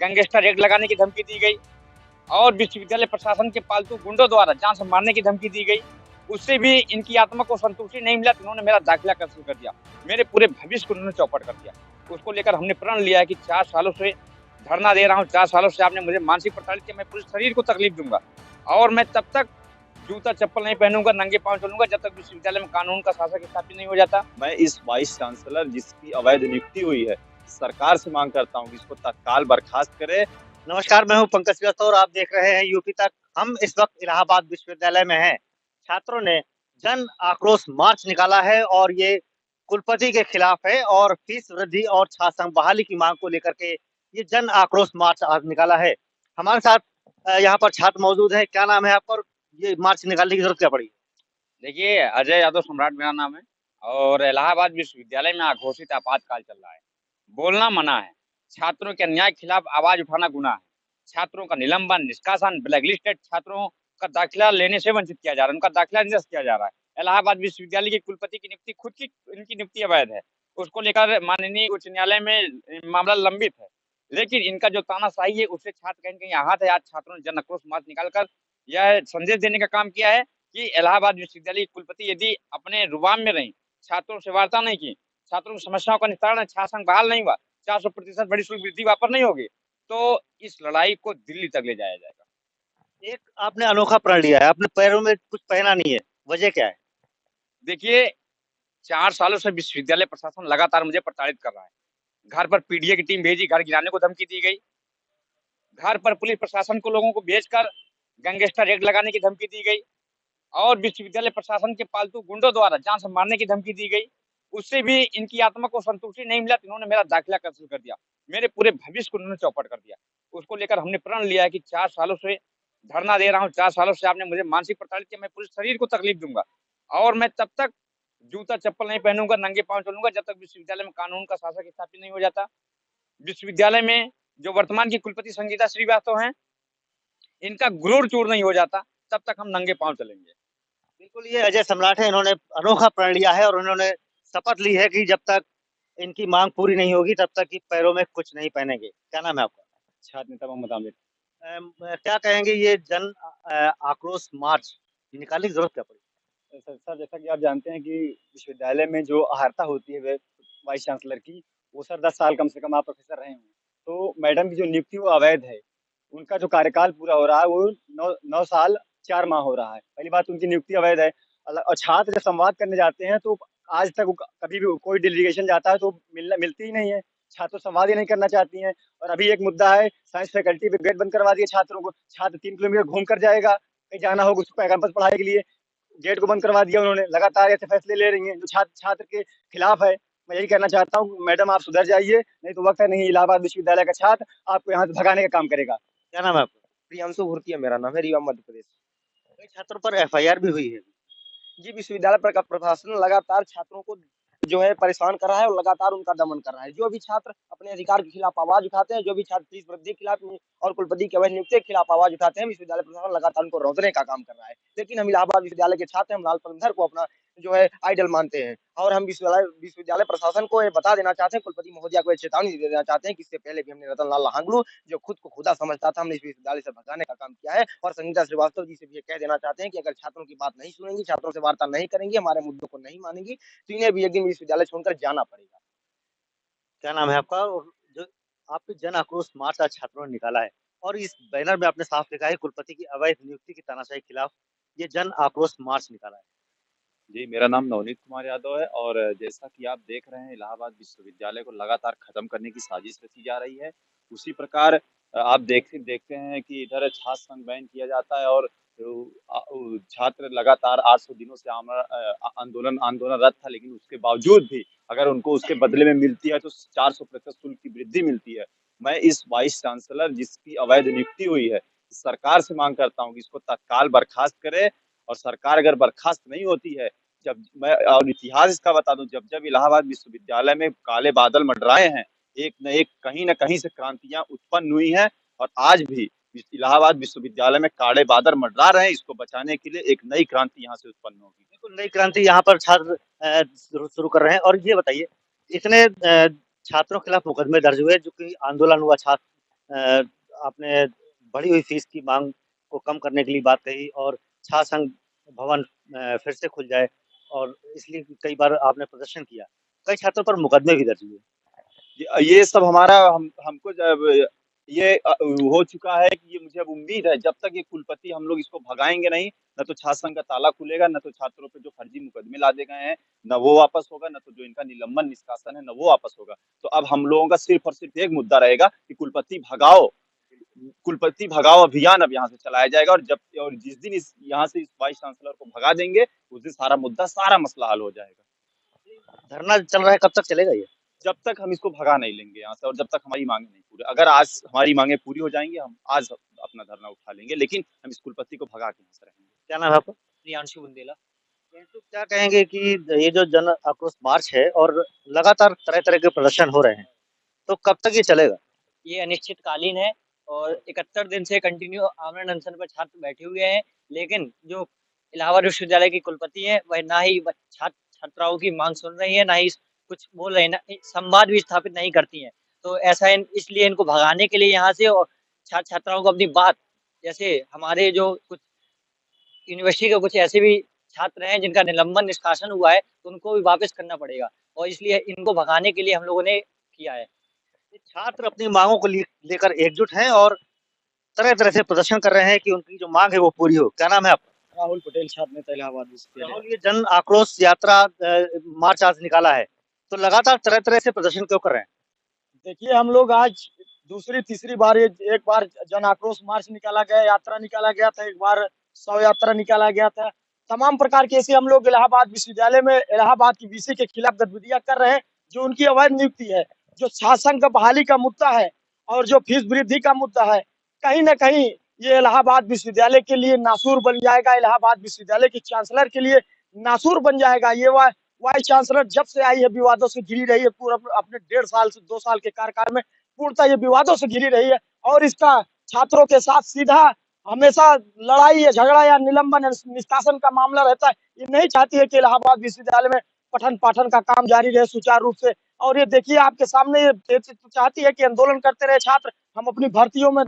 Gangster red लगाने की धमकी दी गई और विश्वविद्यालय प्रशासन के पालतू गुंडों द्वारा जान से मारने की धमकी दी गई। उससे भी इनकी आत्मा को संतुष्टि नहीं मिला तो इन्होंने मेरा दाखिला कैंसिल कर दिया। मेरे पूरे भविष्य को उन्होंने चौपट कर दिया। उसको लेकर हमने प्रण लिया है कि 4 सालों से धरना दे रहा हूँ, 4 सालों से आपने मुझे मानसिक प्रताड़ित किया, मैं पूरे शरीर को तकलीफ दूँगा और मैं तब तक जूता-चप्पल नहीं पहनूँगा, नंगे पाँव चलूँगा जब तक विश्वविद्यालय में कानून का शासन स्थापित नहीं हो जाता। मैं इस वाइस चांसलर जिसकी अवैध नियुक्ति हुई है, सरकार से मांग करता हूँ कि इसको तत्काल बर्खास्त करे। नमस्कार, मैं हूं पंकज श्रीवास्तव और आप देख रहे हैं यूपी तक। हम इस वक्त इलाहाबाद विश्वविद्यालय में हैं। छात्रों ने जन आक्रोश मार्च निकाला है और ये कुलपति के खिलाफ है और फीस वृद्धि और छात्र संघ बहाली की मांग को लेकर के ये जन आक्रोश मार्च आज निकाला है। हमारे साथ यहाँ पर छात्र मौजूद है। क्या नाम है आपका और ये मार्च निकालने की जरूरत क्या पड़ी? देखिए, अजय यादव सम्राट मेरा नाम है और इलाहाबाद विश्वविद्यालय में अघोषित आपातकाल चल रहा है। बोलना मना है, छात्रों के अन्याय के खिलाफ आवाज उठाना गुनाह है। छात्रों का निलंबन, निष्कासन, ब्लैकलिस्टेड छात्रों का दाखिला लेने से वंचित किया जा रहा है, उनका दाखिला निरस्त किया जा रहा है। इलाहाबाद विश्वविद्यालय की कुलपति की नियुक्ति खुद की इनकी नियुक्ति अवैध है। उसको लेकर माननीय उच्च न्यायालय में मामला लंबित है। लेकिन इनका जो तानाशाही है उससे छात्र कहीं न कहीं आहत है। आज छात्रों ने जन आक्रोश मार्च निकालकर यह संदेश देने का काम किया है कि इलाहाबाद विश्वविद्यालय की कुलपति यदि अपने रुबाब में रहीं, छात्रों से वार्ता नहीं की, छात्रों की समस्याओं का निस्तारण छात्र संघ बहाल नहीं हुआ, 400% बड़ी शुल्क वृद्धि वापस नहीं होगी, तो इस लड़ाई को दिल्ली तक ले जाया जाएगा। एक आपने अनोखा प्रण लिया है, आपने पैरों में कुछ पहना नहीं है, वजह क्या है? देखिए, 4 सालों से विश्वविद्यालय प्रशासन लगातार मुझे प्रताड़ित कर रहा है। घर पर पीडीए की टीम भेजी, घर गिराने को धमकी दी गई। घर पर पुलिस प्रशासन को लोगों को भेजकर गैंगस्टर रेड लगाने की धमकी दी गई और विश्वविद्यालय प्रशासन के पालतू गुंडों द्वारा जान से मारने की धमकी दी गई। उससे भी इनकी आत्मा को संतुष्टि नहीं मिला तो इन्होंने मेरा दाखिला कैंसिल कर दिया। मेरे पूरे भविष्य को उन्होंने चौपट कर दिया। उसको लेकर हमने प्रण लिया है कि 4 सालों से धरना दे रहा हूँ, 4 सालों से आपने मुझे मानसिक प्रताड़ित किया, मैं पूरे शरीर को तकलीफ दूँगा और मैं तब तक जूता-चप्पल नहीं पहनूँगा, नंगे पाँव चलूँगा जब तक विश्वविद्यालय में कानून का शासन स्थापित नहीं हो जाता। विश्वविद्यालय में जो वर्तमान की कुलपति संगीता श्रीवास्तव हैं, इनका गुरूर चूर नहीं हो जाता, तब तक हम नंगे पाँव चलेंगे। बिल्कुल, ये अजय सम्राट है। इन्होंने अनोखा प्रण लिया है और उन्होंने शपथ ली है कि जब तक इनकी मांग पूरी नहीं होगी तब तक कि पैरों में कुछ नहीं पहनेंगे। क्या नाम है आपका? छात्र नेता मोहम्मद आमिर। क्या कहेंगे ये जन आक्रोश मार्च निकालने की जरूरत क्या पड़ी? सर जैसा कि आप जानते हैं कि विश्वविद्यालय में जो अहर्ता होती है वाइस चांसलर की, वो सर 10 साल कम से कम आप प्रोफेसर रहे हों। तो मैडम की जो नियुक्ति वो अवैध है। उनका जो कार्यकाल पूरा हो रहा है वो 9 साल 4 माह हो रहा है। पहली बात उनकी नियुक्ति अवैध है। और छात्र जब संवाद करने जाते हैं तो आज तक वो कभी भी कोई डेलीगेशन जाता है तो मिलती ही नहीं है। छात्र संवाद ही नहीं करना चाहती हैं। और अभी एक मुद्दा है, साइंस फैकल्टी पे गेट बंद करवा दिए छात्रों को। छात्र 3 किलोमीटर घूम कर जाएगा, कहीं जाना होगा उसको कैंपस पढ़ाई के लिए। गेट को बंद करवा दिया उन्होंने। लगातार ऐसे फैसले ले रही हैं जो छात्र छात्र के खिलाफ है। मैं यही कहना चाहता हूँ मैडम आप सुधर जाइए, नहीं तो वक्त है नहीं इलाहाबाद विश्वविद्यालय का छात्र आपको यहाँ से भगाने का काम करेगा। क्या नाम है आपका? प्रियांशु भूर्तिया मेरा नाम है, रीवा मध्य प्रदेश। कई छात्रों पर एफआईआर भी हुई है। जी, विश्वविद्यालय प्रशासन लगातार छात्रों को जो है परेशान कर रहा है और लगातार उनका दमन कर रहा है। जो भी छात्र अपने अधिकार के खिलाफ आवाज उठाते हैं, जो भी छात्र फीस वृद्धि के खिलाफ और कुलपति की अवैध नियुक्ति के खिलाफ आवाज उठाते हैं, विश्वविद्यालय प्रशासन लगातार उनको रौंदने का काम कर रहा है। लेकिन हम इलाहाबाद विश्वविद्यालय के छात्र, हम लाल पलंधर को अपना जो है आइडल मानते हैं और हम विश्वविद्यालय प्रशासन को ये बता देना चाहते हैं, कुलपति महोदया को ये चेतावनी दे देना चाहते हैं कि इससे पहले भी हमने रतन लाल लांगड़ू जो खुद को खुदा समझता था, हमने इस विश्वविद्यालय से भगाने का काम किया है और संगीता श्रीवास्तव जी से भी ये कह देना चाहते हैं कि अगर छात्रों की बात नहीं सुनेंगी, छात्रों से वार्ता नहीं करेंगी, हमारे मुद्दों को नहीं मानेंगी तो इन्हें भी एक दिन विश्वविद्यालय छोड़कर जाना पड़ेगा। क्या नाम है आपका? और जो आपके जन आक्रोश मार्च आज छात्रों ने निकाला है और इस बैनर में आपने साफ लिखा है कुलपति की अवैध नियुक्ति की तानाशाही के खिलाफ ये जन आक्रोश मार्च निकाला है। जी, मेरा नाम नवनीत कुमार यादव है और जैसा कि आप देख रहे हैं इलाहाबाद विश्वविद्यालय को लगातार खत्म करने की साजिश रची जा रही है। उसी प्रकार आप देखते हैं कि इधर छात्र संघ बैन किया जाता है और छात्र लगातार 800 दिनों से आंदोलनरत था, लेकिन उसके बावजूद भी अगर उनको उसके बदले में मिलती है तो 400% शुल्क की वृद्धि मिलती है। मैं इस वाइस चांसलर जिसकी अवैध नियुक्ति हुई है, सरकार से मांग करता हूँ कि इसको तत्काल बर्खास्त करे और सरकार अगर बर्खास्त नहीं होती है, जब मैं और इतिहास इसका बता दूं, जब जब इलाहाबाद विश्वविद्यालय में काले बादल मंडराए हैं, एक न एक कहीं न कहीं से क्रांतियां उत्पन्न हुई हैं और आज भी इलाहाबाद विश्वविद्यालय में काले बादल मंडरा रहे हैं। इसको बचाने के लिए एक नई क्रांति यहाँ से उत्पन्न होगी। बिल्कुल नई क्रांति यहाँ पर छात्र शुरू कर रहे हैं। और ये बताइए इतने छात्रों के खिलाफ मुकदमे दर्ज हुए जो कि आंदोलन हुआ छात्र आपने बढ़ी हुई फीस की मांग को कम करने के लिए बात कही और छात्र संघ भवन फिर से खुल जाए और इसलिए कई बार आपने प्रदर्शन किया। कई छात्रों पर मुकदमे भी दर्ज हुए। ये सब हमारा हमको जब ये हो चुका है कि ये मुझे अब उम्मीद है जब तक ये कुलपति हम लोग इसको भगाएंगे नहीं, न तो छात्र संघ का ताला खुलेगा, न तो छात्रों पे जो फर्जी मुकदमे लादे गए हैं न वो वापस होगा, न तो जो इनका निलंबन निष्कासन है न वो वापस होगा। तो अब हम लोगों का सिर्फ और सिर्फ एक मुद्दा रहेगा कि कुलपति भगाओ अभियान अब यहाँ से चलाया जाएगा, और जिस दिन इस यहाँ से इस वाइस चांसलर को भगा देंगे उस दिन सारा मसला हल हो जाएगा। धरना चल रहा है, कब तक चलेगा ये? जब तक हम इसको भगा नहीं लेंगे यहाँ से, और जब तक हमारी मांगे नहीं पूरी, अगर आज हमारी मांगे पूरी हो जाएंगी हम आज अपना धरना उठा लेंगे, लेकिन हम इस कुलपति को भगा के यहाँ से रहेंगे। क्या नाम है आपका? प्रियांशु बुंदेला। तो क्या कहेंगे कि ये जो जन आक्रोश मार्च है और लगातार तरह-तरह के प्रदर्शन हो रहे हैं, तो कब तक ये चलेगा? ये अनिश्चितकालीन है और 71 दिन से कंटिन्यू आमरण अनशन पर छात्र बैठे हुए हैं, लेकिन जो इलाहाबाद विश्वविद्यालय की कुलपति हैं, वह ना ही छात्राओं की मांग सुन रही है, ना ही कुछ बोल रहे हैं, ना संवाद भी स्थापित नहीं करती हैं। तो ऐसा इसलिए इनको भगाने के लिए यहाँ से और छात्राओं को अपनी बात, जैसे हमारे जो कुछ यूनिवर्सिटी के कुछ ऐसे भी छात्र हैं जिनका निलंबन निष्कासन हुआ है, तो उनको भी वापस करना पड़ेगा और इसलिए इनको भगाने के लिए हम लोगों ने किया है। छात्र अपनी मांगों को लेकर एकजुट हैं और तरह-तरह से प्रदर्शन कर रहे हैं कि उनकी जो मांग है वो पूरी हो। क्या नाम है आपका? राहुल पटेल, छात्र नेता इलाहाबाद विश्वविद्यालय। राहुल, ये जन आक्रोश यात्रा मार्च आज निकाला है, तो लगातार तरह-तरह से प्रदर्शन क्यों कर रहे हैं? देखिए, हम लोग आज दूसरी तीसरी बार ये एक बार जन आक्रोश मार्च निकाला गया, यात्रा निकाला गया था, एक बार शव यात्रा निकाला गया था। तमाम प्रकार के ऐसे हम लोग इलाहाबाद विश्वविद्यालय में इलाहाबाद की वीसी के खिलाफ गतिविधियां कर रहे हैं, जो उनकी अवैध नियुक्ति है, जो शासन का बहाली का मुद्दा है और जो फीस वृद्धि का मुद्दा है। कहीं न कहीं ये इलाहाबाद विश्वविद्यालय के लिए नासूर बन जाएगा, इलाहाबाद विश्वविद्यालय के चांसलर के लिए नासूर बन जाएगा। ये वाइस चांसलर जब से आई है विवादों से घिरी रही है, पूरा अपने 1.5 साल से 2 साल के कार्यकाल में पूर्णतः ये विवादों से घिरी रही है और इसका छात्रों के साथ सीधा हमेशा लड़ाई या झगड़ा या निलंबन या निष्कासन का मामला रहता है। ये नहीं चाहती है कि इलाहाबाद विश्वविद्यालय में पठन पाठन का काम जारी रहे सुचारू रूप से। और ये देखिए आपके सामने ये चाहती है कि आंदोलन करते रहे छात्र, हम अपनी भर्तियों में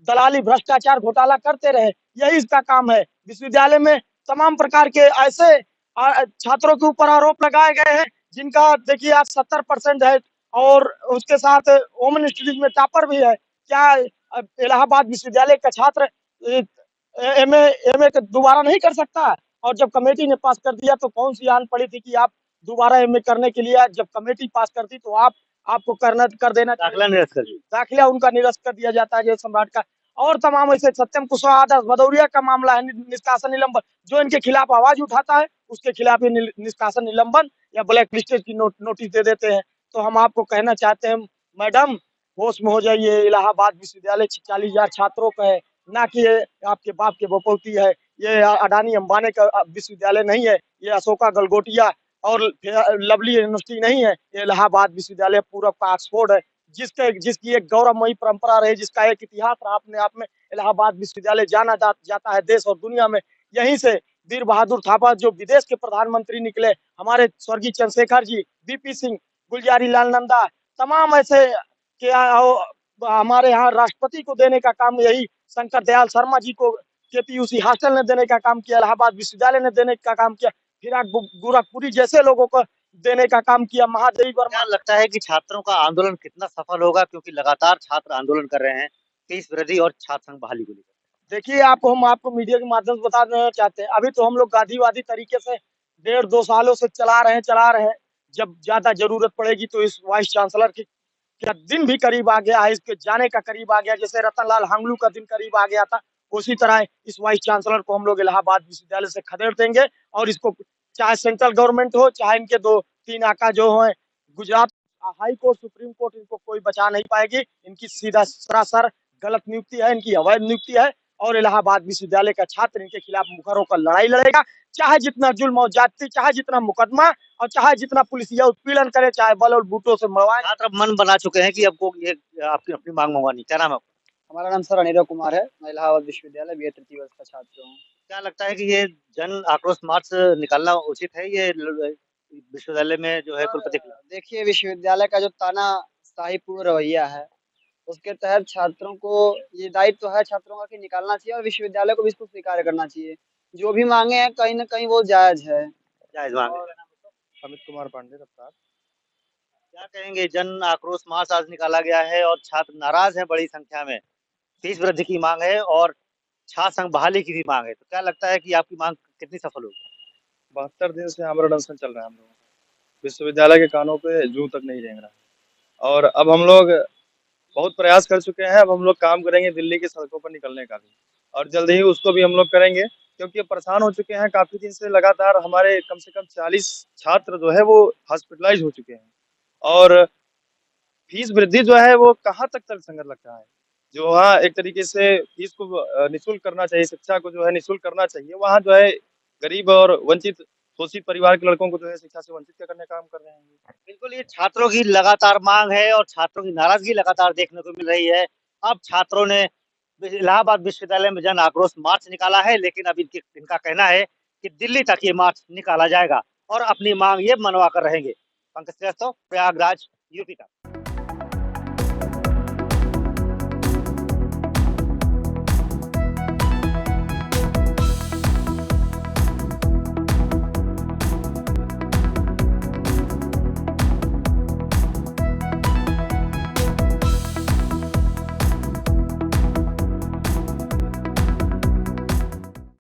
दलाली भ्रष्टाचार घोटाला करते रहे, यही इसका काम है। विश्वविद्यालय में तमाम प्रकार के ऐसे छात्रों के ऊपर आरोप लगाए गए हैं जिनका देखिए आज 70% है और उसके साथ वुमेन स्टडीज में टॉपर भी है। क्या इलाहाबाद विश्वविद्यालय का छात्र एमए एमए दोबारा नहीं कर सकता? और जब कमेटी ने पास कर दिया तो कौन सी आन पड़ी थी कि आप दोबारा एमए करने के लिए, जब कमेटी पास करती तो आपको कर देना दाखिला निरस्त कर दिया। दाखिला उनका निरस्त कर दिया जाता है जय सम्राट का। और तमाम ऐसे सत्यम कुशवाहा आदर्श भदौरिया का मामला है, निष्कासन निलंबन, जो इनके खिलाफ आवाज उठाता है उसके खिलाफ ये निष्कासन निलंबन या ब्लैक लिस्टेड की नोटिस दे देते हैं। तो हम आपको कहना चाहते हैं मैडम, होश में हो जाइए। इलाहाबाद विश्वविद्यालय 40,000 छात्रों का है, ना कि ये आपके बाप के बपौती है। ये अडानी अंबानी का विश्वविद्यालय नहीं है, ये अशोका गलगोटिया और लवली यूनिवर्सिटी नहीं है, ये इलाहाबाद विश्वविद्यालय पूरब का ऑक्सफोर्ड है, जिसकी एक गौरवमयी परंपरा रही, जिसका एक इतिहास रहा अपने आप में। इलाहाबाद विश्वविद्यालय जाना जाता है देश और दुनिया में। यहीं से वीर बहादुर थापा जो विदेश के प्रधानमंत्री निकले, हमारे स्वर्गीय चंद्रशेखर जी, बीपी सिंह, गुलजारी लाल नंदा, तमाम ऐसे हमारे यहाँ राष्ट्रपति को देने का काम यही शंकर दयाल शर्मा जी को केपीयूसी हॉस्टल ने देने का काम किया, इलाहाबाद विश्वविद्यालय ने देने का काम किया, फिराक गोरखपुरी जैसे लोगों को देने का काम किया, महादेवी वर्मा। क्या लगता है कि छात्रों का आंदोलन कितना सफल होगा, क्योंकि लगातार छात्र आंदोलन कर रहे हैं फीस वृद्धि और छात्र संघ बहाली को लेकर? देखिए हम आपको मीडिया के माध्यम से बता देना चाहते हैं, अभी तो हम लोग गांधीवादी तरीके से 1.5-2 सालों से चला रहे हैं। जब ज्यादा जरूरत पड़ेगी तो इस वाइस चांसलर की क्या दिन भी करीब आ गया है, इसके जाने का करीब आ गया, जैसे रतनलाल हांगलू का दिन करीब आ गया था, उसी तरह इस वाइस चांसलर को हम लोग इलाहाबाद विश्वविद्यालय से खदेड़ देंगे। और इसको चाहे सेंट्रल गवर्नमेंट हो, चाहे इनके 2-3 आका जो है Gujarat high court, supreme court, इनको कोई बचा नहीं पाएगी। इनकी सीधा सरासर गलत नियुक्ति है, इनकी अवैध नियुक्ति है और इलाहाबाद विश्वविद्यालय का छात्र इनके खिलाफ मुखर होकर लड़ाई लड़ेगा, चाहे जितना जुल्म और ज्यादती, चाहे जितना मुकदमा और चाहे जितना पुलिसिया उत्पीड़न करे, चाहे बल और बूटों से मरवाए। छात्र अब मन बना चुके हैं कि आपको ये आपकी अपनी मांग मंगवानी। क्या नाम है आपका? हमारा नाम सर अनिरुद्ध कुमार है, मैं इलाहाबाद विश्वविद्यालय बीए तृतीय वर्ष का छात्र हूँ। क्या लगता है कि ये जन आक्रोश मार्च निकालना उचित है, ये विश्वविद्यालय में जो है कुलपति के खिलाफ? देखिए, विश्वविद्यालय का जो तानाशाही पूर्ण रवैया है उसके तहत छात्रों को ये दायित्व है छात्रों का कि निकालना चाहिए और विश्वविद्यालय को भी इसको स्वीकार करना चाहिए। जो भी मांगे हैं कहीं न कहीं वो जायज़ है। जायज मांग है। अमित कुमार पांडे रफ्तार। क्या कहेंगे, जन आक्रोश मार्च आज निकाला गया है और छात्र नाराज हैं बड़ी संख्या में। फीस वृद्धि की मांग है और छात्र संघ बहाली की भी मांग है। तो क्या लगता है कि आपकी मांग कितनी सफल होगी? 72 दिन से आमरण अनशन चल रहा है हम लोगों का। विश्वविद्यालय के कानों पे जूं तक नहीं रेंग रहा है और अब हम लोग बहुत प्रयास कर चुके हैं। अब हम लोग काम करेंगे दिल्ली की सड़कों पर निकलने का भी और जल्द ही उसको भी हम लोग करेंगे, क्योंकि अब परेशान हो चुके हैं। काफी दिन से लगातार हमारे कम से कम 40 छात्र जो है वो हॉस्पिटलाइज हो चुके हैं और फीस वृद्धि जो है वो कहाँ तक तर्कसंगत लगता है। जो वहाँ एक तरीके से फीस को निःशुल्क करना चाहिए, शिक्षा को जो है निःशुल्क करना चाहिए, वहाँ जो है गरीब और वंचित शोषित परिवार के लड़कों को जो है शिक्षा से वंचित करने का काम कर रहे हैं। बिल्कुल, ये छात्रों की लगातार मांग है और छात्रों की नाराजगी लगातार देखने को मिल रही है। अब छात्रों ने इलाहाबाद विश्वविद्यालय में जन आक्रोश मार्च निकाला है, लेकिन अब इनका कहना है कि दिल्ली तक ये मार्च निकाला जाएगा और अपनी मांग ये मनवा कर रहेंगे। पंकज श्रीवास्तव, प्रयागराज, यूपी तक।